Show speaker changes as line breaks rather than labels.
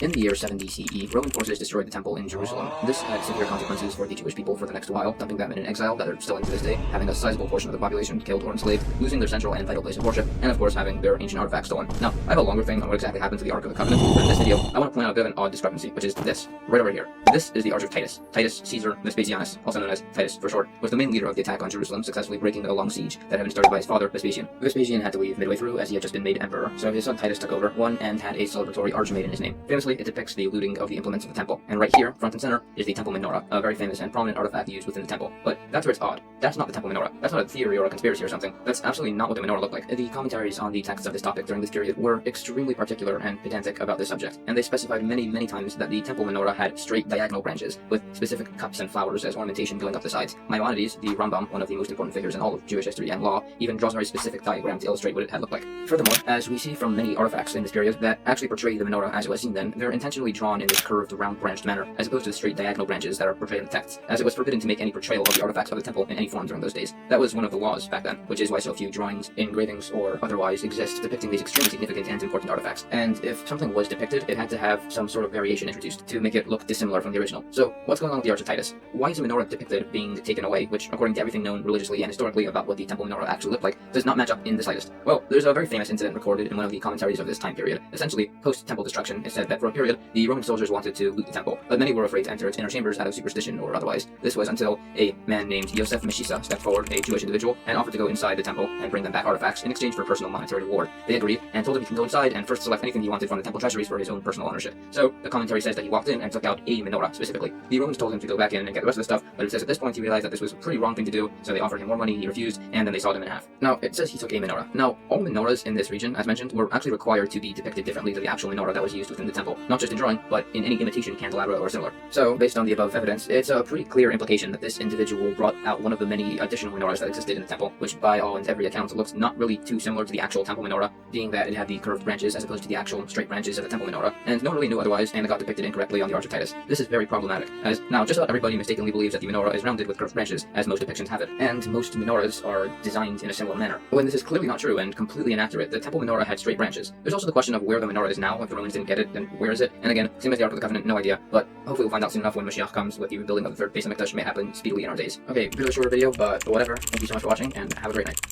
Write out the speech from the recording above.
In the year 70 CE, Roman forces destroyed the temple in Jerusalem. This had severe consequences for the Jewish people for the next while, dumping them in an exile that are still in to this day, having a sizable portion of the population killed or enslaved, losing their central and vital place of worship, and of course having their ancient artifacts stolen. Now, I have a longer thing on what exactly happened to the Ark of the Covenant, but in this video, I want to point out a bit of an odd discrepancy, which is this, right over here. This is the Arch of Titus. Titus Caesar Vespasianus, also known as Titus for short, was the main leader of the attack on Jerusalem, successfully breaking a long siege that had been started by his father, Vespasian. Vespasian had to leave midway through as he had just been made emperor, so his son Titus took over, won, and had a celebratory arch made in his name. Famously, it depicts the looting of the implements of the temple, and right here, front and center, is the temple menorah, a very famous and prominent artifact used within the temple. But that's where it's odd. That's not the temple menorah. That's not a theory or a conspiracy or something. That's absolutely not what the menorah looked like. The commentaries on the texts of this topic during this period were extremely particular and pedantic about this subject, and they specified many times that the temple menorah had straight diagonal branches, with specific cups and flowers as ornamentation going up the sides. Maimonides, the Rambam, one of the most important figures in all of Jewish history and law, even draws a very specific diagram to illustrate what it had looked like. Furthermore, as we see from many artifacts in this period that actually portray the menorah as it was seen then, they're intentionally drawn in this curved, round-branched manner, as opposed to the straight diagonal branches that are portrayed in the texts, as it was forbidden to make any portrayal of the artifacts of the temple in any form during those days. That was one of the laws back then, which is why so few drawings, engravings, or otherwise exist depicting these extremely significant and important artifacts. And if something was depicted, it had to have some sort of variation introduced to make it look dissimilar from the original. So, what's going on with the Arch of Titus? Why is the menorah depicted being taken away, which, according to everything known religiously and historically about what the temple menorah actually looked like, does not match up in the slightest? Well, there's a very famous incident recorded in one of the commentaries of this time period. Essentially, post-temple destruction, it said that for a period, the Roman soldiers wanted to loot the temple, but many were afraid to enter its inner chambers out of superstition or otherwise. This was until a man named Yosef Meshisa stepped forward, a Jewish individual, and offered to go inside the temple and bring them back artifacts in exchange for personal monetary reward. They agreed, and told him he can go inside and first select anything he wanted from the temple treasuries for his own personal ownership. So, the commentary says that he walked in and took out a menorah, specifically. The Romans told him to go back in and get the rest of the stuff, but it says at this point he realized that this was a pretty wrong thing to do, so they offered him more money, he refused, and then they sawed him in half. Now, it says he took a menorah. Now, all menorahs in this region, as mentioned, were actually required to be depicted differently to the actual menorah that was used within the temple, not just in drawing, but in any imitation candelabra or similar. So, based on the above evidence, it's a pretty clear implication that this individual brought out one of the many additional menorahs that existed in the temple, which by all and every account looks not really too similar to the actual temple menorah, being that it had the curved branches as opposed to the actual straight branches of the temple menorah, and no one really knew otherwise, and it got depicted incorrectly on the Arch of Titus. This is very problematic, as now just about everybody mistakenly believes that the menorah is rounded with curved branches, as most depictions have it, and most menorahs are designed in a similar manner. When this is clearly not true and completely inaccurate, the temple menorah had straight branches. There's also the question of where the menorah is now. If the Romans didn't get it, then where is it? And again, same as the Ark of the Covenant, no idea, but hopefully we'll find out soon enough when Mashiach comes with the rebuilding of the third base of Mikdash may happen speedily in our days. Okay, bit of a shorter video, but whatever. Thank you so much for watching, and have a great night.